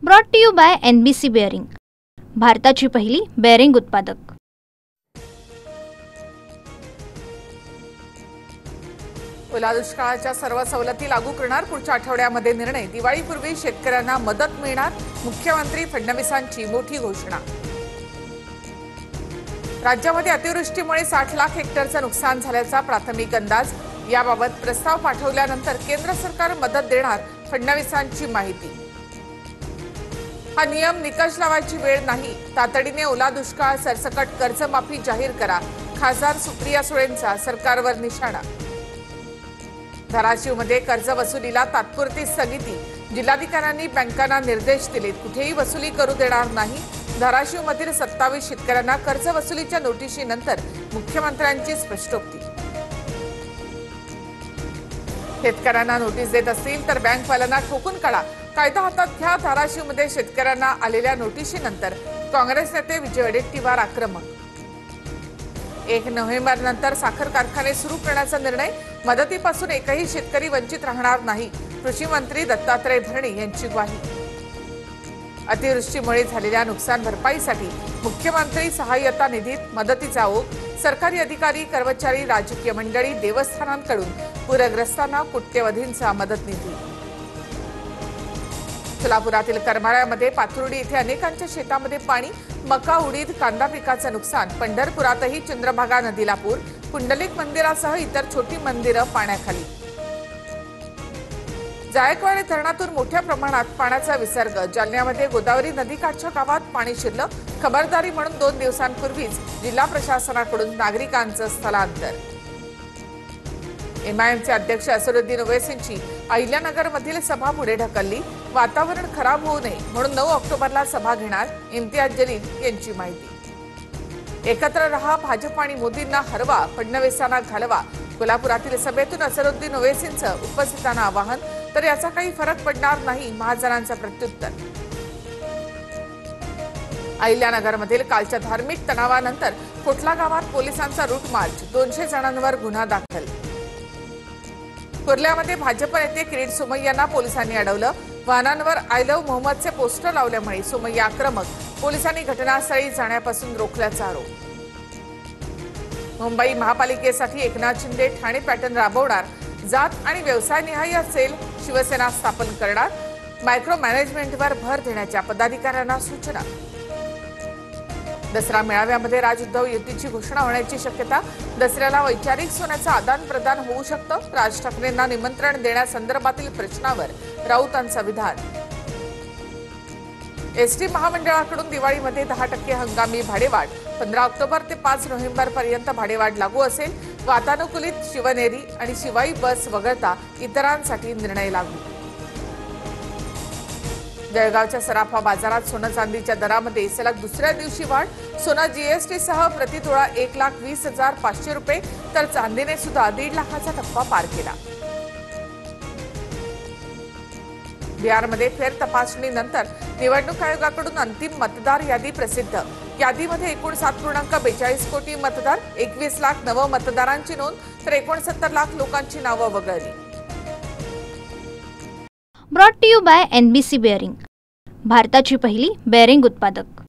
Brought to you by NBC bearing, भारताची पहिली bearing उत्पादक। ओला दुष्काळाच्या सर्व सवलती लागू करणार, पुढच्या आठवड्यामध्ये निर्णय। दिवाळीपूर्वी शेतकऱ्यांना मदत मिळणार, मुख्यमंत्री फडणवीसांची मोठी घोषणा। राज्यामध्ये अतिवृष्टीमुळे 60 लाख हेक्टरचं नुकसान झाल्याचा प्राथमिक अंदाज। याबाबत प्रस्ताव पाठवल्यानंतर केंद्र सरकार मदत देणार, फडणवीसांची माहिती। हा नियम निकष लावायची वेळ नाही, तातडीने ओला दुष्काळ सरसकट कर्जमाफी जाहीर करा, खासदार सुप्रिया सुळेंचा सरकारवर निशाणा। धाराशिवमध्ये कर्ज वसुलीला तात्पुरती स्थगिती, जिल्हाधिकाऱ्यांनी बँकांना निर्देश दिलेत, कुठेही वसुली करू देणार नाही। धाराशिवमधील 27 शेतकऱ्यांना कर्ज वसुलीच्या नोटिशीनंतर मुख्यमंत्र्यांची स्पष्टोक्ती। शेतकऱ्यांना नोटीस देत असतील तर बँकवाल्यांना ठोकून काढा, कायदा हातात घ्या। धाराशिवमध्ये शेतकऱ्यांना आलेल्या नोटिशीनंतर काँग्रेस नेते विजय वडेट्टीवार आक्रमक। 1 नोव्हेंबरनंतर साखर कारखाने सुरू करण्याचा निर्णय, मदतीपासून एकही शेतकरी वंचित राहणार नाही, कृषी मंत्री दत्तात्रय भरणे यांची ग्वाही। अतिवृष्टीमुळे झालेल्या नुकसान भरपाईसाठी मुख्यमंत्री सहाय्यता निधीत मदतीचा ओघ, सरकारी अधिकारी, कर्मचारी, राजकीय मंडळी, देवस्थानांकडून पूरग्रस्तांना कोट्यवधींचा मदत निधी। सोलापुरातील करमाळ्यामध्ये पाथर्डी येथे अनेकांच्या शेतामध्ये पाणी, मका, उडीद, कांदा पिकाचं नुकसान। पंढरपुरातही चंद्रभागा नदीला पूर, पुंडलिक मंदिरासह इतर छोटी मंदिरं पाण्याखाली। जायकवाडी धरणातून मोठ्या प्रमाणात पाण्याचा विसर्ग, जालन्यामध्ये गोदावरी नदीकाठच्या गावात पाणी शिरलं, खबरदारी म्हणून 2 दिवसांपूर्वीच जिल्हा प्रशासनाकडून नागरिकांचं स्थलांतर। MIMचे अध्यक्ष असदुद्दीन ओवैसींची अहिल्यानगरमधील सभा पुढे ढकलली, वातावरण खराब होऊ नये म्हणून 9 ऑक्टोबरला सभा घेणार, इम्तियाज जलील यांची माहिती। एकत्र रहा, भाजप आणि मोदींना हरवा, फडणवीसांना घालवा, कोल्हापुरातील सभेतून असदुद्दीन ओवैसींचं उपस्थितांना आवाहन, तर याचा काही फरक पडणार नाही, महाजनांचं प्रत्युत्तर। अहिल्यानगरमधील कालच्या धार्मिक तणावानंतर कोटला गावात पोलिसांचा रूट मार्च, 200 जणांवर गुन्हा दाखल। कुर्ल्यामध्ये भाजप नेते किरीट सोमय्यांना पोलिसांनी अडवलं, वाहनांवर आय लव्ह मोहम्मदचे पोस्टर लावल्यामुळे सोमय्या आक्रमक, पोलिसांनी घटनास्थळी जाण्यापासून रोखल्याचा आरोप। मुंबई महापालिकेसाठी एकनाथ शिंदे ठाणे पॅटर्न राबवणार, जात आणि व्यवसायनिहाय सेल शिवसेना स्थापन करणार, मायक्रो मॅनेजमेंटवर भर देण्याच्या पदाधिकाऱ्यांना सूचना। दसरा मेळाव्यामध्ये राज उद्धव युतीची घोषणा होण्याची शक्यता, दसऱ्याला वैचारिक सोन्याचं आदान प्रदान होऊ शकतं, राज ठाकरेंना निमंत्रण देण्यासंदर्भातील प्रश्नावर राऊतांचं विधान। एसटी महामंडळाकडून दिवाळीमध्ये 10% हंगामी भाडेवाढ, 15 ऑक्टोबर ते 5 नोव्हेंबर पर्यंत भाडेवाढ लागू असेल, वातानुकूलित शिवनेरी आणि शिवाई बस वगळता इतरांसाठी निर्णय लागू। जळगावच्या सराफा बाजारात सोनं चांदीच्या दरामध्ये सलग दुसऱ्या दिवशी वाढ, सोनं GST सह प्रतितोळा 1,20,500 रुपये, तर चांदीने सुद्धा 1.5 लाखाचा टप्पा पार केला। बिहारमध्ये फेर तपासणीनंतर निवडणूक आयोगाकडून अंतिम मतदार यादी प्रसिद्ध, यादीमध्ये एकूण 7.42 कोटी मतदार, 21 लाख नव मतदारांची नोंद, तर 69 लाख लोकांची नावं वगळली। Brought to you by NBC bearing, भारताची पहिली बेअरिंग उत्पादक।